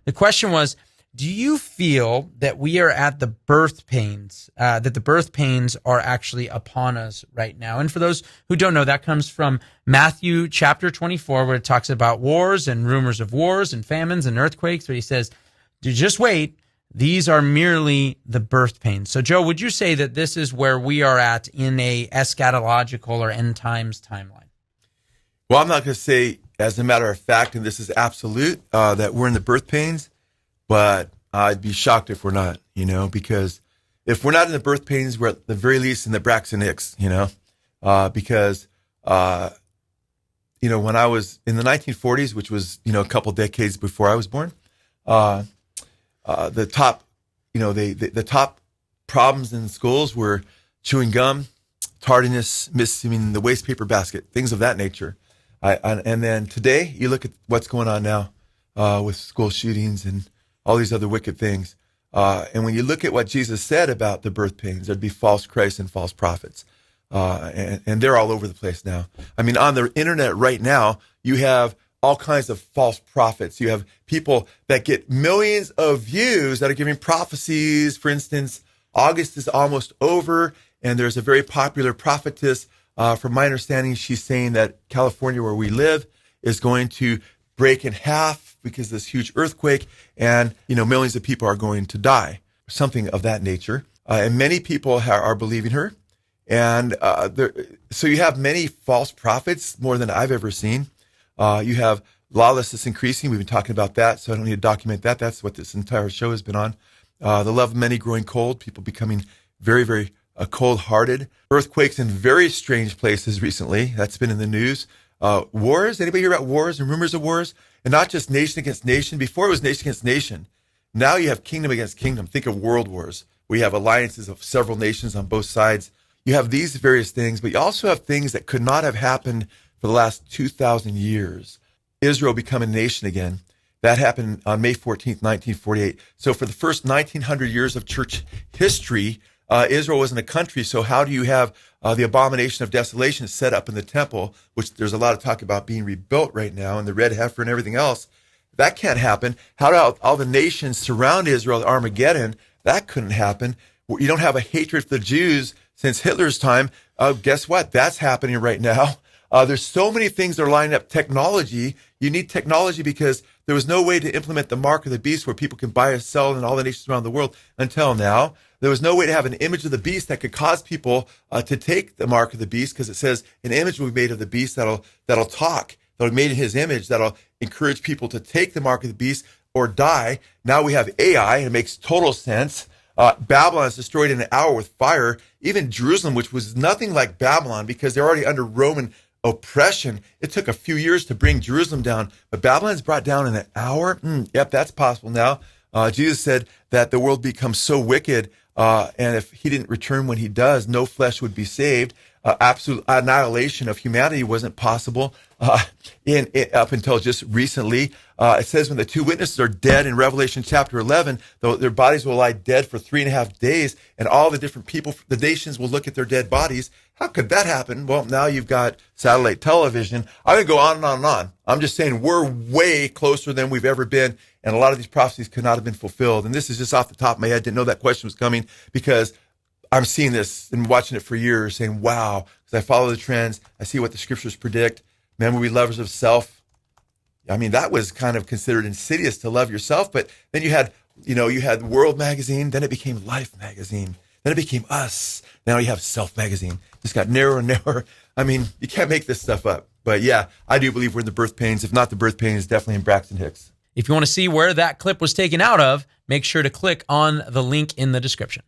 The question was, do you feel that we are at the birth pains, that the birth pains are actually upon us right now? And for those who don't know, that comes from Matthew chapter 24, where it talks about wars and rumors of wars and famines and earthquakes, where he says, just wait, these are merely the birth pains. So, Joe, would you say that this is where we are at in a eschatological or end times timeline? Well, I'm not going to say, as a matter of fact, and this is absolute, that we're in the birth pains. But I'd be shocked if we're not, because if we're not in the birth pains, we're at the very least in the Braxton Hicks, because, when I was in the 1940s, which was, a couple decades before I was born, the top, the top problems in schools were chewing gum, tardiness, missing the waste paper basket, things of that nature. And then today, you look at what's going on now with school shootings and all these other wicked things. And when you look at what Jesus said about the birth pains, there'd be false Christs and false prophets. And they're all over the place now. I mean, on the internet right now, you have all kinds of false prophets. You have people that get millions of views that are giving prophecies. For instance, August is almost over, and there's a very popular prophetess. From my understanding, she's saying that California, where we live, is going to break in half because of this huge earthquake, and millions of people are going to die, something of that nature. And many people are believing her. And so you have many false prophets, more than I've ever seen. You have lawlessness increasing. We've been talking about that, so I don't need to document that. That's what this entire show has been on. The love of many growing cold, people becoming very, very cold-hearted. Earthquakes in very strange places recently. That's been in the news. Wars. Anybody hear about wars and rumors of wars? And not just nation against nation. Before it was nation against nation. Now you have kingdom against kingdom. Think of world wars. We have alliances of several nations on both sides. You have these various things, but you also have things that could not have happened for the last 2,000 years. Israel becoming a nation again. That happened on May 14th, 1948. So for the first 1,900 years of church history, Israel wasn't a country. So how do you have the abomination of desolation set up in the temple, which there's a lot of talk about being rebuilt right now, and the red heifer and everything else? That can't happen. How do all the nations surround Israel at Armageddon? That couldn't happen. You don't have a hatred for the Jews since Hitler's time. Guess what? That's happening right now. There's so many things that are lining up. Technology. You need technology because there was no way to implement the mark of the beast where people can buy and sell in all the nations around the world until now. There was no way to have an image of the beast that could cause people to take the mark of the beast, because it says an image will be made of the beast that'll talk, that'll be made in his image, that'll encourage people to take the mark of the beast or die. Now we have AI, and it makes total sense. Babylon is destroyed in an hour with fire. Even Jerusalem, which was nothing like Babylon because they're already under Roman oppression. It took a few years to bring Jerusalem down, but Babylon's brought down in an hour. Yep, that's possible now. Jesus said that the world becomes so wicked, and if he didn't return when he does, no flesh would be saved. Absolute annihilation of humanity wasn't possible up until just recently. It says when the two witnesses are dead in Revelation chapter 11, their bodies will lie dead for 3.5 days, and all the different people, the nations will look at their dead bodies. How could that happen? Well, now you've got satellite television. I could go on and on and on. I'm just saying we're way closer than we've ever been, and a lot of these prophecies could not have been fulfilled. And this is just off the top of my head. Didn't know that question was coming because I'm seeing this and watching it for years, saying, wow, because I follow the trends. I see what the scriptures predict. Men will be lovers of self. I mean, that was kind of considered insidious to love yourself. But then you had World Magazine. Then it became Life Magazine. Then it became Us. Now you have Self Magazine. Just got narrower and narrower. I mean, you can't make this stuff up. But yeah, I do believe we're in the birth pains. If not the birth pains, definitely in Braxton Hicks. If you want to see where that clip was taken out of, make sure to click on the link in the description.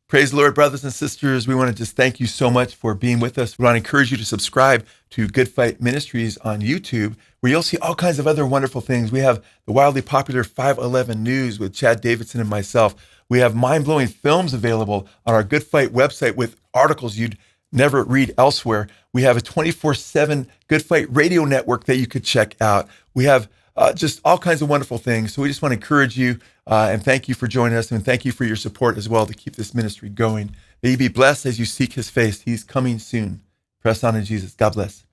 Praise the Lord, brothers and sisters. We want to just thank you so much for being with us. We want to encourage you to subscribe to Good Fight Ministries on YouTube, where you'll see all kinds of other wonderful things. We have the wildly popular 511 News with Chad Davidson and myself. We have mind-blowing films available on our Good Fight website with articles you'd never read elsewhere. We have a 24/7 Good Fight radio network that you could check out. We have just all kinds of wonderful things. So we just want to encourage you and thank you for joining us, and thank you for your support as well to keep this ministry going. May you be blessed as you seek his face. He's coming soon. Press on in Jesus. God bless.